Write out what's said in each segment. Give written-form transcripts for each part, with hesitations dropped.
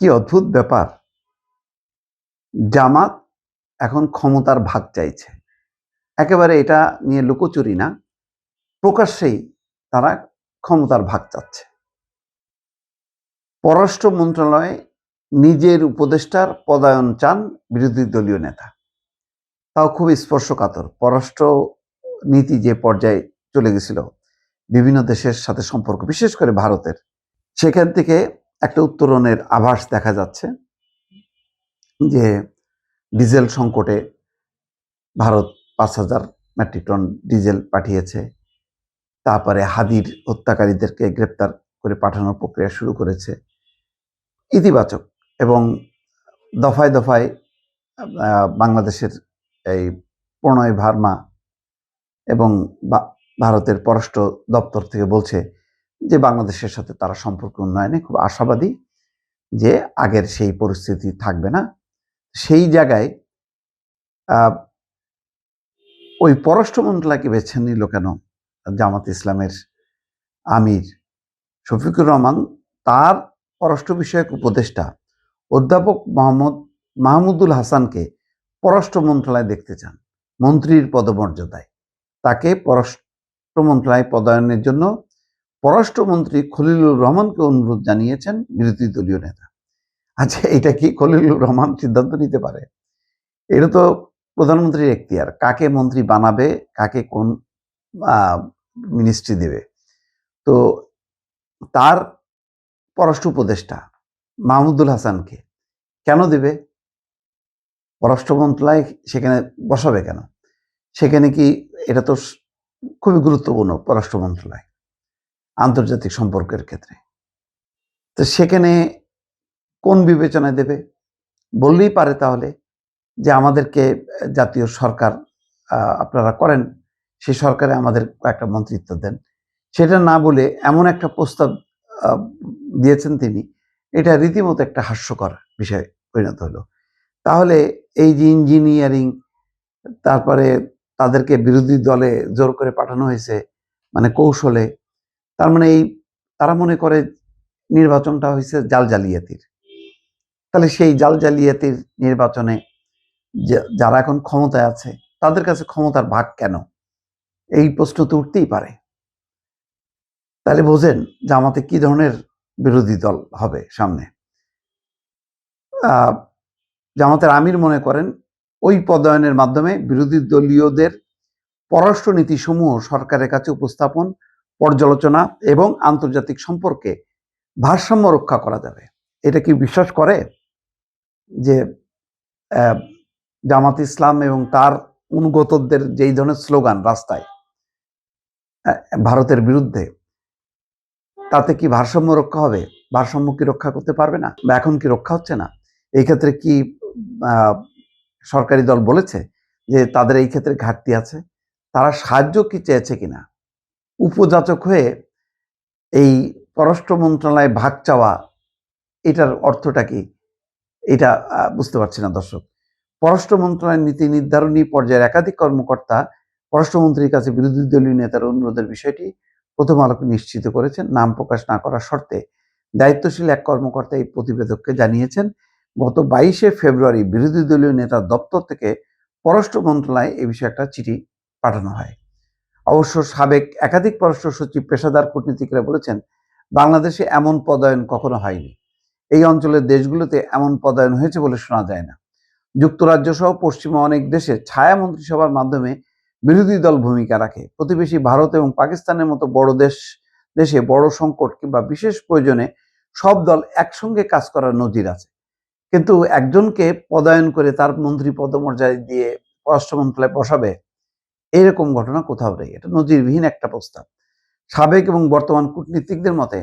কি অদ্ভুত ব্যাপার! জামাত এখন ক্ষমতার ভাগ চাইছে। একেবারে এটা নিয়ে লুকোচুরি না, প্রকাশ্যেই তারা ক্ষমতার ভাগ চাচ্ছে। পররাষ্ট্র মন্ত্রণালয়ে নিজের উপদেষ্টার পদায়ন চান বিরোধী দলীয় নেতা। তাও খুব স্পর্শকাতর। পররাষ্ট্র নীতি যে পর্যায়ে চলে গেছিল, বিভিন্ন দেশের সাথে সম্পর্ক, বিশেষ করে ভারতের, সেখান থেকে একটা উত্তরণের আভাস দেখা যাচ্ছে যে ডিজেল সংকটে ভারত ৫,০০০ মেট্রিক টন ডিজেল পাঠিয়েছে। তারপরে হাদির হত্যাকারীদেরকে গ্রেপ্তার করে পাঠানোর প্রক্রিয়া শুরু করেছে। ইতিবাচক এবং দফায় দফায় বাংলাদেশের এই প্রণয় ভার্মা এবং ভারতের পররাষ্ট্র দপ্তর থেকে বলছে যে বাংলাদেশের সাথে তারা সম্পর্ক উন্নয়নে খুব আশাবাদী, যে আগের সেই পরিস্থিতি থাকবে না। সেই জায়গায় ওই পররাষ্ট্র মন্ত্রণালয়কে বেছে নিল কেন জামাত ইসলামের আমির শফিকুর রহমান? তার পররাষ্ট্র বিষয়ক উপদেষ্টা অধ্যাপক মাহমুদুল হাসানকে পররাষ্ট্র মন্ত্রণালয়ে দেখতে চান মন্ত্রীর পদমর্যাদায়। তাকে পররাষ্ট্র মন্ত্রণালয়ে পদায়নের জন্য পররাষ্ট্রমন্ত্রী খলিলুর রহমানকে অনুরোধ জানিয়েছেন বিরোধী দলীয় নেতা। আচ্ছা, এটা কি খলিলুর রহমান সিদ্ধান্ত নিতে পারে? এটা তো প্রধানমন্ত্রীর এখতিয়ার, কাকে মন্ত্রী বানাবে, কাকে কোন মিনিস্ট্রি দেবে। তো তার পররাষ্ট্র উপদেষ্টা মাহমুদুল হাসানকে কেন দেবে? পররাষ্ট্র মন্ত্রণালয় সেখানে বসাবে কেন? সেখানে কি, এটা তো খুবই গুরুত্বপূর্ণ পররাষ্ট্র মন্ত্রণালয় আন্তর্জাতিক সম্পর্কের ক্ষেত্রে। তো সেখানে কোন বিবেচনায় দেবে? বললেই পারে তাহলে যে আমাদেরকে জাতীয় সরকার আপনারা করেন, সেই সরকারে আমাদের একটা মন্ত্রিত্ব দেন। সেটা না বলে এমন একটা প্রস্তাব দিয়েছেন তিনি, এটা রীতিমতো একটা হাস্যকর বিষয় পরিণত হলো। তাহলে এই যে ইঞ্জিনিয়ারিং, তারপরে তাদেরকে বিরোধী দলে জোর করে পাঠানো হয়েছে, মানে কৌশলে, তার মানে এই তারা মনে করে নির্বাচনটা হয়েছে জাল জালিয়াতির। তাহলে সেই জাল জালিয়াতির নির্বাচনে যারা এখন ক্ষমতায় আছে তাদের কাছে ক্ষমতার ভাগ কেন? এই প্রশ্ন তো উঠতেই পারে। তাহলে বোঝেন জামাতে কি ধরনের বিরোধী দল হবে সামনে। জামাতের আমির মনে করেন ওই পদায়নের মাধ্যমে বিরোধী দলীয়দের পররাষ্ট্র নীতি সমূহ সরকারের কাছে উপস্থাপন, পর্যালোচনা এবং আন্তর্জাতিক সম্পর্কে ভারসাম্য রক্ষা করা যাবে। এটা কি বিশ্বাস করে যে জামাত ইসলাম এবং তার অনুগতদের যেই ধরনের স্লোগান রাস্তায় ভারতের বিরুদ্ধে, তাতে কি ভারসাম্য রক্ষা হবে? ভারসাম্য কি রক্ষা করতে পারবে না, বা এখন কি রক্ষা হচ্ছে না? এই ক্ষেত্রে কি সরকারি দল বলেছে যে তাদের এই ক্ষেত্রে ঘাটতি আছে? তারা সাহায্য কি চেয়েছে কিনা? উপযাচক হয়ে এই পররাষ্ট্র মন্ত্রণালয়ে ভাগ চাওয়া, এটার অর্থটা কি? এটা বুঝতে পারছি না দর্শক। পররাষ্ট্র মন্ত্রণালয়ের নীতি নির্ধারণী পর্যায়ের একাধিক কর্মকর্তা পররাষ্ট্রমন্ত্রীর কাছে বিরোধী দলীয় নেতার অনুরোধের বিষয়টি প্রথম আলোকে নিশ্চিত করেছেন। নাম প্রকাশ না করার শর্তে দায়িত্বশীল এক কর্মকর্তা এই প্রতিবেদককে জানিয়েছেন, গত 22শে ফেব্রুয়ারি বিরোধী দলীয় নেতার দপ্তর থেকে পররাষ্ট্র মন্ত্রণালয়ে এ বিষয়ে একটা চিঠি পাঠানো হয়। অবশ্য সাবেক একাধিক পররাষ্ট্র সচিব পেশাদার কূটনীতিকরা বলেছেন, বাংলাদেশে এমন পদায়ন কখনো হয়নি। এই অঞ্চলের দেশগুলোতে এমন পদায়ন হয়েছে বলে শোনা যায় না। যুক্তরাজ্য সহ পশ্চিমা অনেক দেশে ছায়া মন্ত্রিসভার মাধ্যমে বিরোধী দল ভূমিকা রাখে। প্রতিবেশী ভারত এবং পাকিস্তানের মতো বড় দেশে বড় সংকট কিংবা বিশেষ প্রয়োজনে সব দল একসঙ্গে কাজ করার নজির আছে। কিন্তু একজনকে পদায়ন করে তার মন্ত্রী পদমর্যাদা দিয়ে পররাষ্ট্র মন্ত্রণালয়ে বসাবে, এইরকম ঘটনা কোথাও নেই। এটা নজিরবিহীন একটা প্রস্তাব। সাবেক এবং বর্তমান কূটনীতিকদের মতে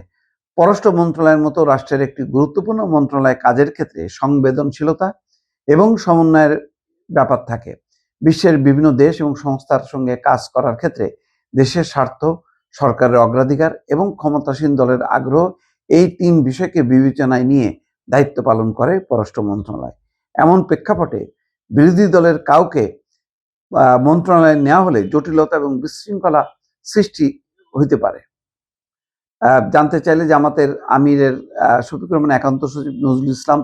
পররাষ্ট্র মন্ত্রণালয়ের মতো রাষ্ট্রের একটি গুরুত্বপূর্ণ মন্ত্রণালয় কাজের ক্ষেত্রে সংবেদনশীলতা এবং সমন্বয়ের ব্যাপার থাকে। বিশ্বের বিভিন্ন দেশ এবং সংস্থার সঙ্গে কাজ করার ক্ষেত্রে দেশের স্বার্থ, সরকারের অগ্রাধিকার এবং ক্ষমতাসীন দলের আগ্রহ, এই তিন বিষয়কে বিবেচনায় নিয়ে দায়িত্ব পালন করে পররাষ্ট্র মন্ত্রণালয়। এমন প্রেক্ষাপটে বিরোধী দলের কাউকে মন্ত্রণালয়ে নেওয়া হলে জটিলতা এবং বিশৃঙ্খলা সৃষ্টি হইতে পারে। জানতে চাইলে জামাতের আমিরের শফিকুর রহমান একান্ত সচিব নজরুল ইসলাম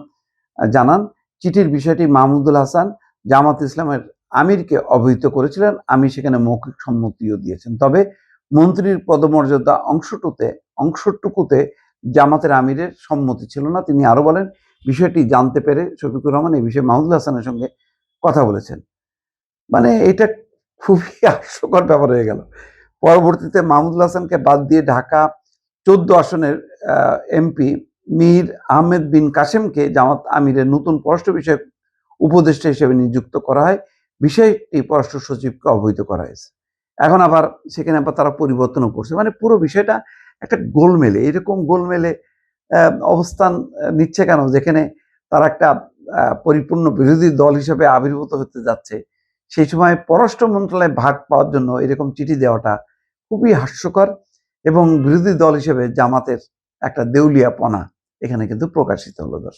জানান, চিঠির বিষয়টি মাহমুদুল হাসান জামাত ইসলামের আমিরকে অবহিত করেছিলেন। আমি সেখানে মৌখিক সম্মতিও দিয়েছেন। তবে মন্ত্রীর পদমর্যাদা অংশটুকুতে জামাতের আমিরের সম্মতি ছিল না। তিনি আরো বলেন, বিষয়টি জানতে পেরে শফিকুর রহমান এই বিষয়ে মাহমুদুল হাসানের সঙ্গে কথা বলেছেন। মানে এটা খুবই হাস্যকর ব্যাপার হয়ে গেল। পরবর্তীতে মাহমুদুল হাসানকে বাদ দিয়ে ঢাকা 14 আসনের এমপি মীর আহমেদ বিন কাসেমকে জামাত আমিরের নতুন পররাষ্ট্র বিষয়ক উপদেষ্টা হিসেবে নিযুক্ত করা হয়। বিষয়টি পররাষ্ট্র সচিবকে অবহিত করা হয়েছে। এখন আবার সেখানে আবার তারা পরিবর্তনও করছে। মানে পুরো বিষয়টা একটা গোলমেলে, এরকম গোলমেলে অবস্থান নিচ্ছে কেন, যেখানে তারা একটা পরিপূর্ণ বিরোধী দল হিসেবে আবির্ভূত হতে যাচ্ছে, সেই সময় পররাষ্ট্র মন্ত্রণালয়ে ভাগ পাওয়ার জন্য এরকম চিঠি দেওয়াটা খুবই হাস্যকর এবং বিরোধী দল হিসেবে জামাতের একটা দেউলিয়াপনা এখানে কিন্তু প্রকাশিত হলো। দর্শক।